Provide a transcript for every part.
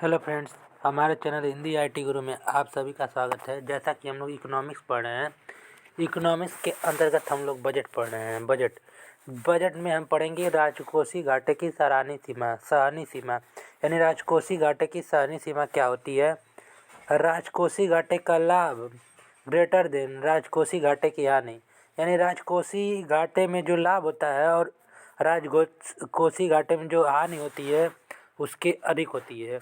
Hello friends, हमारे channel Hindi IT गुरु में आप सभी का स्वागत है। जैसा कि हम लोग इकोनॉमिक्स पढ़ रहे हैं, इकोनॉमिक्स के अंतर्गत हम लोग बजट पढ़ रहे हैं। बजट में हम पढ़ेंगे राजकोषीय घाटे की सहनीय सीमा यानी राजकोषीय घाटे की सहनीय सीमा क्या होती है। राजकोषीय घाटे का लाभ ग्रेटर देन राजकोषीय घाटे की हानि, यानी राजकोषीय घाटे में जो लाभ होता है और राजकोषीय घाटे में जो हानि होती है उसके अधिक होती है।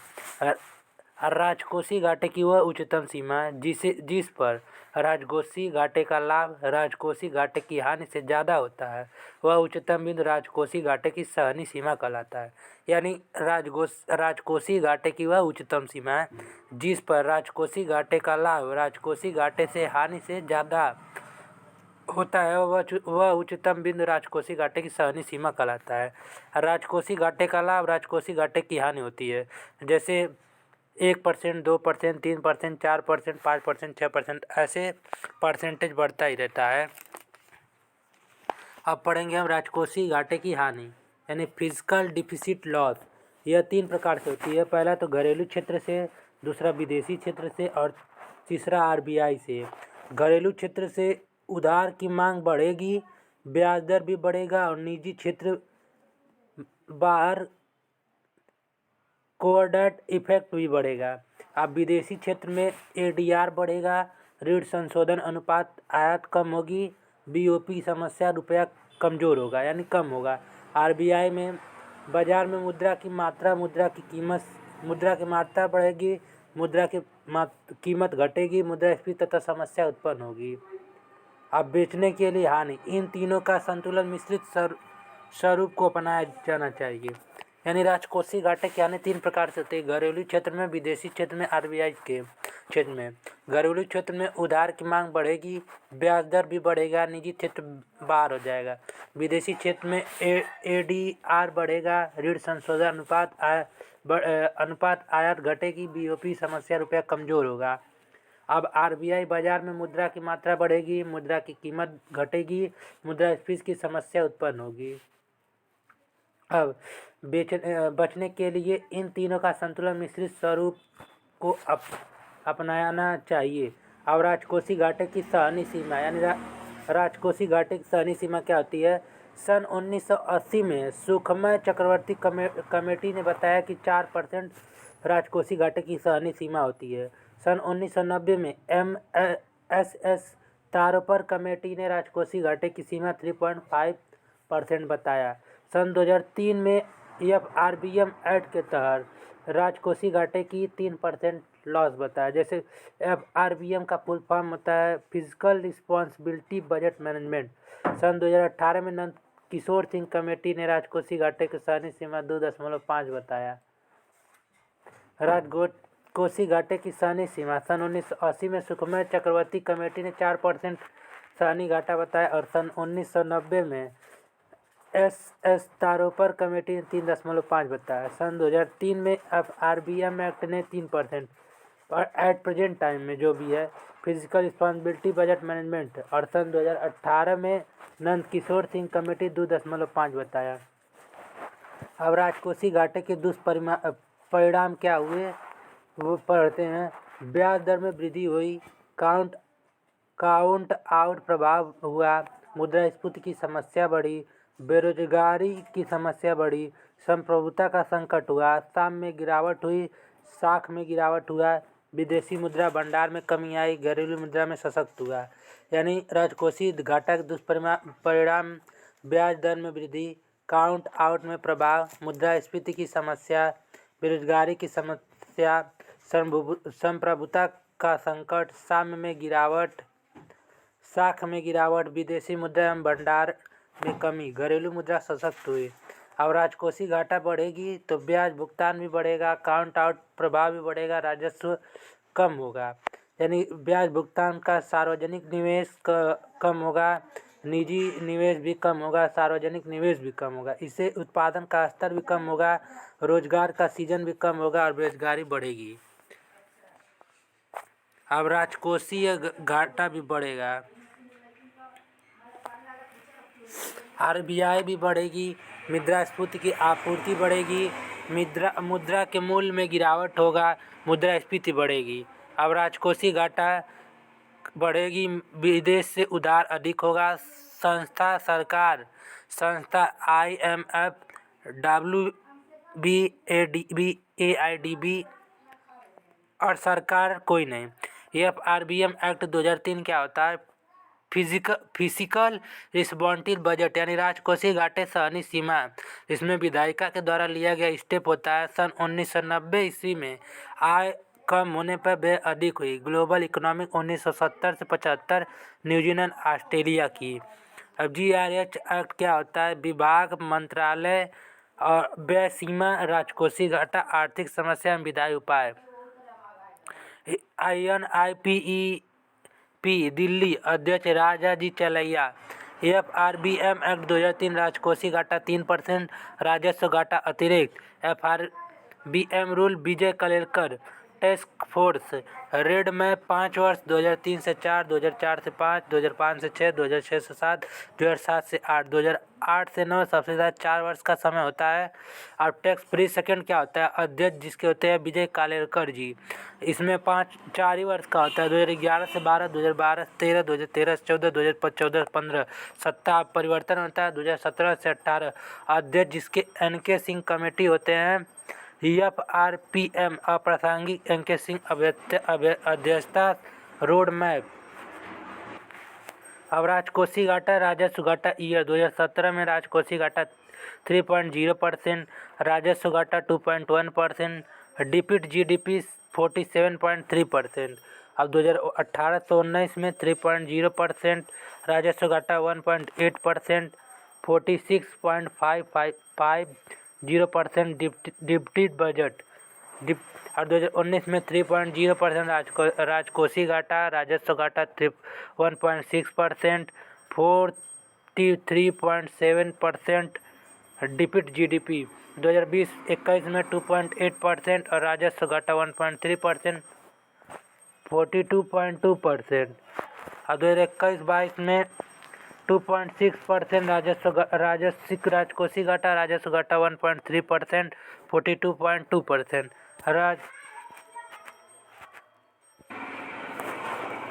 राजकोषीय घाटे की वह उच्चतम सीमा जिस पर राजकोषीय घाटे का लाभ राजकोषीय घाटे की हानि से ज़्यादा होता है, वह उच्चतम बिंदु राजकोषीय घाटे की सहनीय सीमा कहलाता है। यानी राजकोषीय घाटे की वह उच्चतम सीमा है जिस पर राजकोषीय घाटे का लाभ राजकोषीय घाटे से हानि से ज़्यादा होता है, वह उच्चतम बिंदु राजकोषीय घाटे की सहनीय सीमा कहलाता है। राजकोषीय घाटे का लाभ राजकोषीय घाटे की हानि होती है, जैसे 1%, 2%, 3%, 4%, 5%, 6%, ऐसे परसेंटेज बढ़ता ही रहता है। अब पढ़ेंगे हम राजकोषीय घाटे की हानि यानी फिजिकल डिफिसिट लॉस। यह 3 प्रकार से होती है। पहला तो घरेलू क्षेत्र से, दूसरा विदेशी क्षेत्र से और तीसरा आरबीआई से। घरेलू क्षेत्र से उधार की मांग बढ़ेगी, ब्याज दर भी बढ़ेगा और निजी क्षेत्र बाहर कोवर्डेट इफेक्ट भी बढ़ेगा। अब विदेशी क्षेत्र में एडीआर बढ़ेगा, ऋण संशोधन अनुपात आयात कम होगी, बीओपी समस्या रुपया कमज़ोर होगा यानी कम होगा। आरबीआई में बाजार में मुद्रा की मात्रा बढ़ेगी, मुद्रा की कीमत घटेगी, मुद्रास्फीति तथा समस्या उत्पन्न होगी। अब बेचने के लिए हानि, इन तीनों का संतुलन मिश्रित स्वरूप को अपनाया जाना चाहिए। यानी राजकोषीय घाटे की हानि 3 प्रकार से होती है। घरेलू क्षेत्र में, विदेशी क्षेत्र में, आरबीआई के क्षेत्र में। घरेलू क्षेत्र में उधार की मांग बढ़ेगी, ब्याज दर भी बढ़ेगा, निजी क्षेत्र बाहर हो जाएगा। विदेशी क्षेत्र में एडीआर बढ़ेगा, ऋण संशोधन अनुपात आयात घटेगी, बीओपी समस्या रुपया कमज़ोर होगा। अब आरबीआई बाजार में मुद्रा की मात्रा बढ़ेगी, मुद्रा की कीमत घटेगी, मुद्रास्फीति की समस्या उत्पन्न होगी। अब बचने के लिए इन तीनों का संतुलन मिश्रित स्वरूप को अपनाना चाहिए। अब राजकोषीय घाटे की सहनीय सीमा यानी राजकोषीय घाटे की सहनीय सीमा क्या होती है। सन 1980 में सुखमय चक्रवर्ती कमेटी ने बताया कि 4% राजकोषीय घाटे की सहनीय सीमा होती है। सन 1990 में MSS तारोपर कमेटी ने राजकोषीय घाटे की सीमा 3.5% बताया। सन 2003 में FRBM एक्ट के तहत राजकोषीय घाटे की 3% लॉस बताया। जैसे FRBM का फुल फॉर्म होता है फिजिकल रिस्पॉन्सिबिलिटी बजट मैनेजमेंट। सन 2018 में नंद किशोर सिंह कमेटी ने राजकोषीय घाटे की सहनीय सीमा 2.5 बताया। राजकोषीय घाटे की सहनीय सीमा सन 1980 में सुखमय चक्रवर्ती कमेटी ने 4% सहनीय घाटा बताया और सन 1990 में SS तारोपर कमेटी ने 3.5 बताया। सन 2003 में FRBM एक्ट ने 3% और एट प्रेजेंट टाइम में जो भी है फिजिकल रिस्पॉन्सिबिलिटी बजट मैनेजमेंट और सन 2018 में नंद किशोर सिंह कमेटी 2.5 बताया। अब राजकोषीय घाटे के दुष्परिणाम क्या हुए वो पढ़ते हैं। ब्याज दर में वृद्धि हुई, काउंट आउट प्रभाव हुआ, मुद्रास्फीति की समस्या बढ़ी, बेरोजगारी की समस्या बढ़ी, संप्रभुता का संकट हुआ, साख में गिरावट हुआ, विदेशी मुद्रा भंडार में कमी आई, घरेलू मुद्रा में सशक्त हुआ। यानी राजकोषीय घाटा के दुष्परिणाम ब्याज दर में वृद्धि, काउंट आउट में प्रभाव, मुद्रास्फीति की समस्या, बेरोजगारी की समस्या, संप्रभुता का संकट, साख में गिरावट, विदेशी मुद्रा भंडार में कमी, घरेलू मुद्रा सशक्त हुई। अब राजकोषीय घाटा बढ़ेगी तो ब्याज भुगतान भी बढ़ेगा, काउंट आउट प्रभाव भी बढ़ेगा, राजस्व कम होगा। यानी ब्याज भुगतान का सार्वजनिक निवेश कम होगा, निजी निवेश भी कम होगा, सार्वजनिक निवेश भी कम होगा। इससे उत्पादन का स्तर भी कम होगा, रोजगार का सीजन भी कम होगा और बेरोजगारी बढ़ेगी। अब राजकोषीय घाटा भी बढ़ेगा, आरबीआई भी बढ़ेगी, मुद्रास्फीति की आपूर्ति बढ़ेगी, मुद्रा के मूल्य में गिरावट होगा, मुद्रास्फीति बढ़ेगी। अब राजकोषीय घाटा बढ़ेगी, विदेश से उधार अधिक होगा। संस्था IMF, AIDB और सरकार कोई नहीं। FRBM एक्ट 2003 क्या होता है? फिजिकल रिस्पॉन्सिबिलिटी बजट यानी राजकोषीय घाटे सहनीय सीमा, इसमें विधायिका के द्वारा लिया गया स्टेप होता है। सन 1990 ईस्वी में आय कम होने पर व्यय अधिक हुई। ग्लोबल इकोनॉमिक 1970 से 75, न्यूजीलैंड ऑस्ट्रेलिया की। अब GRH एक्ट क्या होता है? विभाग, मंत्रालय और व्यय सीमा, राजकोषीय घाटा, आर्थिक समस्या एवं विधायी उपाय। INIPEP दिल्ली अध्यक्ष राजाजी चलैया। FRBM एक्ट 2003 राजकोषीय घाटा 3%, राजस्व घाटा अतिरिक्त। FRBM रूल विजय कलेलकर। टास्क फोर्स रेड मैप 5 वर्ष 2003 से 4, 2004 से 5, 2005 से 6, 2006 से 7, 2007 से 8, 2008 से 9, सबसे ज़्यादा 4 वर्ष का समय होता है। और टैक्स फ्री सेकंड क्या होता है? अध्यक्ष जिसके होते हैं विजय कालेलकर जी, इसमें 4 ही वर्ष का होता है। 2011 से 12, 2012 से 13, 2013 से 14, 2014 से 15 सत्ता परिवर्तन होता है। 2017 से 18 अध्यक्ष जिसके NK सिंह कमेटी होते हैं। FRPM अप्रासंगिक NK सिंह अध्यक्षता रोड मैप। अब राजकोषीय घाटा, राजस्व घाटा ईयर 2017 में राजकोषीय घाटा 3.0%, राजस्व घाटा 2.1%, डिपिट GDP 47.3%। अब 2018 से 19 में 3.0%, राजस्व घाटा 1.8%, 46.550% डिप्टी बजट। और 2019 में 3.0% राजकोषीय घाटा, राजस्व घाटा 1.6%, 43.7% डिपिट GDP। 2020-21 में 2.8% और राजस्व घाटा 1.3%, 42.2%। और 2021-22 में 2.6% राजकोषीय घाटा, राजस्व घाटा 1.3%, 42.2%।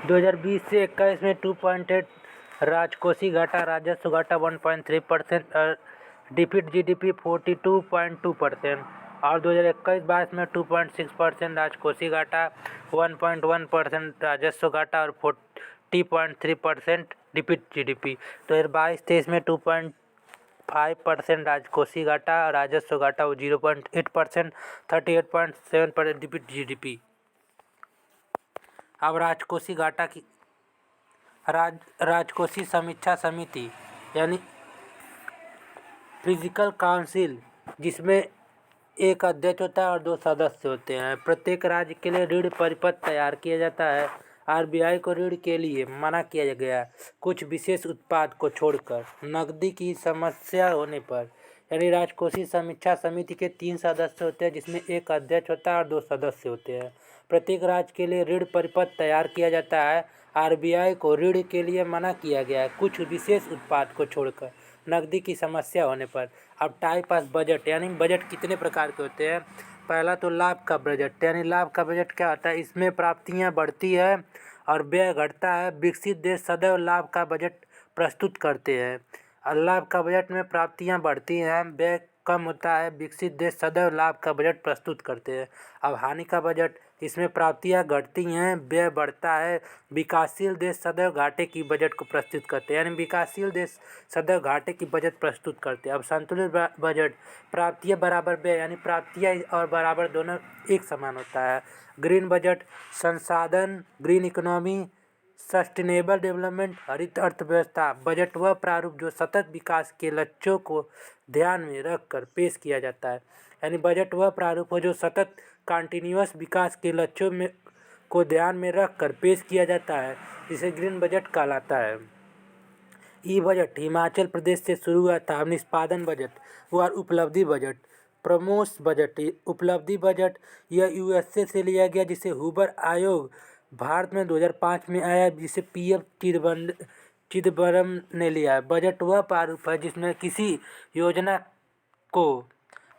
2020 से 21 में 2.8 राजकोषीय घाटा, राजस्व घाटा 1.3% और डिपिट GDP 42.2%। और 2021-22 में 2.6% राजकोषीय घाटा, 1.1% राजस्व घाटा और 40.3% डिपिट GDP। 2022-23 में 2.5% राजकोषीय घाटा, राजस्व घाटा 0.8%, 38.7% डिपिट GDP। अब राजकोषीय घाटा की राजकोषीय समीक्षा समिति यानी फिजिकल काउंसिल, जिसमें एक अध्यक्ष होता है और 2 सदस्य होते हैं। प्रत्येक राज्य के लिए ऋण परिपत्र तैयार किया जाता है। RBI को ऋण के लिए मना किया गया कुछ विशेष उत्पाद को छोड़कर, नकदी की समस्या होने पर। यानी राजकोषीय समीक्षा समिति के 3 सदस्य होते हैं, जिसमें एक अध्यक्ष होता है और 2 सदस्य होते हैं। प्रत्येक राज्य के लिए ऋण परिपत्र तैयार किया जाता है। RBI को ऋण के लिए मना किया गया है कुछ विशेष उत्पाद को छोड़कर, नकदी की समस्या होने पर। अब टाइप ऑफ बजट यानी बजट कितने प्रकार के होते हैं? पहला तो लाभ का बजट, यानी लाभ का बजट क्या होता है? इसमें प्राप्तियां बढ़ती है और व्यय घटता है। विकसित देश सदैव लाभ का बजट प्रस्तुत करते हैं। लाभ का बजट में प्राप्तियां बढ़ती हैं, व्यय कम होता है। विकसित देश सदैव लाभ का बजट प्रस्तुत करते हैं। अब हानि का बजट, इसमें प्राप्तियां घटती हैं, व्यय बढ़ता है। विकासशील देश सदैव घाटे की बजट को प्रस्तुत करते हैं, यानी विकासशील देश सदैव घाटे की बजट प्रस्तुत करते हैं। अब संतुलित बजट, प्राप्तियां बराबर व्यय, यानी प्राप्तियां और बराबर दोनों एक समान होता है। ग्रीन बजट, संसाधन, ग्रीन इकोनॉमी, सस्टेनेबल डेवलपमेंट, हरित अर्थव्यवस्था। बजट वह प्रारूप जो सतत विकास के लक्ष्यों को ध्यान में रखकर पेश किया जाता है। यानी बजट वह प्रारूप है जो सतत कंटिन्यूअस विकास के लक्ष्यों में को ध्यान में रखकर पेश किया जाता है, जिसे ग्रीन बजट कहलाता है। ई बजट हिमाचल प्रदेश से शुरू हुआ था। निष्पादन बजट व उपलब्धि बजट। प्रमोस बजट, उपलब्धि बजट, यह USA से लिया गया, जिसे हुबर आयोग भारत में 2005 में आया, जिसे PM चिदम्बरम ने लिया है। बजट वह प्रारूप है जिसमें किसी योजना को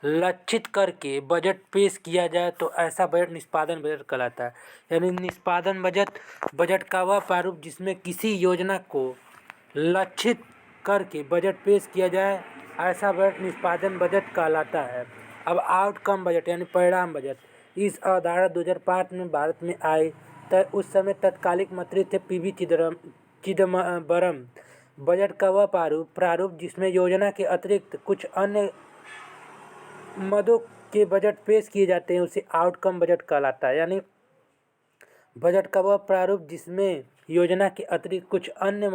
लक्षित करके बजट पेश किया जाए तो ऐसा बजट निष्पादन बजट कहलाता है। यानी निष्पादन बजट का वह प्रारूप जिसमें किसी योजना को लक्षित करके बजट पेश किया जाए, ऐसा बजट निष्पादन बजट कहलाता है। अब आउटकम बजट यानी परिणाम बजट, इस अवधारणा 2005 में भारत में आई। उस समय तत्कालिक मंत्री थे पीवी चिदम्बरम। बजट का वह प्रारूप जिसमें योजना के अतिरिक्त कुछ अन्य मदों के बजट पेश किए जाते हैं उसे आउटकम बजट कहलाता है। यानी बजट का वह प्रारूप जिसमें योजना के अतिरिक्त कुछ अन्य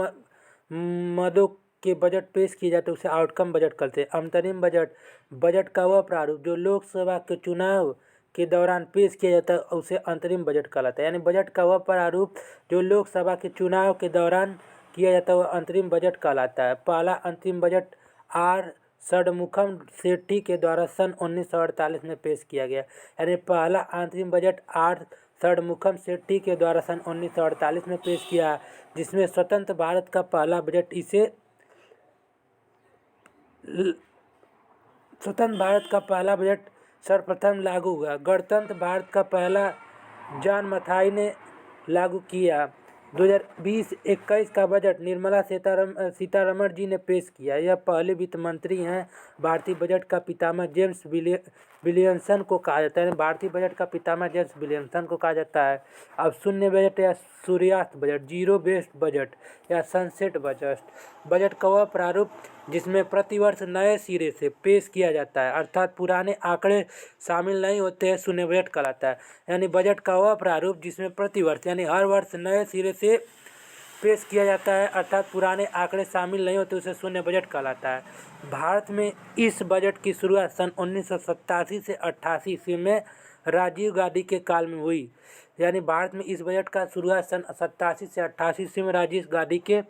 मदों के बजट पेश किए जाते हैं उसे आउटकम बजट कहते हैं। अंतरिम बजट का वह प्रारूप जो लोकसभा के चुनाव के दौरान पेश किया जाता है उसे अंतरिम बजट कहलाता है। यानी बजट का वह प्रारूप जो लोकसभा के चुनाव के दौरान किया जाता है वह अंतरिम बजट कहलाता है। पहला अंतरिम बजट आर षणमुखम सेठी के द्वारा सन 1948 में पेश किया गया। यानी पहला अंतरिम बजट आर षणमुखम सेठी के द्वारा सन 1948 में पेश किया, जिसमें स्वतंत्र भारत का पहला बजट सर्वप्रथम लागू हुआ। गणतंत्र भारत का पहला जॉन मथाई ने लागू किया। 2020-21 का बजट निर्मला सीतारमण जी ने पेश किया। यह पहले वित्त मंत्री हैं। भारतीय बजट का पितामह जेम्स विलियमसन को कहा जाता है। भारतीय बजट का पितामह जेम्स विलियमसन को कहा जाता है। अब शून्य बजट या सूर्यास्त बजट, जीरो बेस्ड बजट या सनसेट बजट का वह प्रारूप जिसमें प्रतिवर्ष नए सिरे से पेश किया जाता है अर्थात पुराने आंकड़े शामिल नहीं होते हैं, शून्य बजट कहलाता है। यानी बजट का वह प्रारूप जिसमें प्रतिवर्ष यानी हर वर्ष नए सिरे से पेश किया जाता है अर्थात पुराने आंकड़े शामिल नहीं होते, उसे शून्य बजट कहलाता है। भारत में इस बजट की शुरुआत सन 1987 से 88 ईस्वी में राजीव गांधी के काल में हुई। यानी भारत में इस बजट का शुरुआत सन 87 से 88 ईस्वी में राजीव गांधी के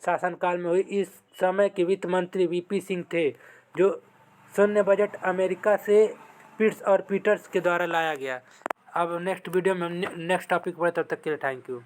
शासनकाल में हुई। इस समय के वित्त मंत्री वीपी सिंह थे। जो शून्य बजट अमेरिका से पिट्स और पीटर्स के द्वारा लाया गया। अब नेक्स्ट वीडियो में हम नेक्स्ट टॉपिक पर, तब तक के लिए थैंक यू।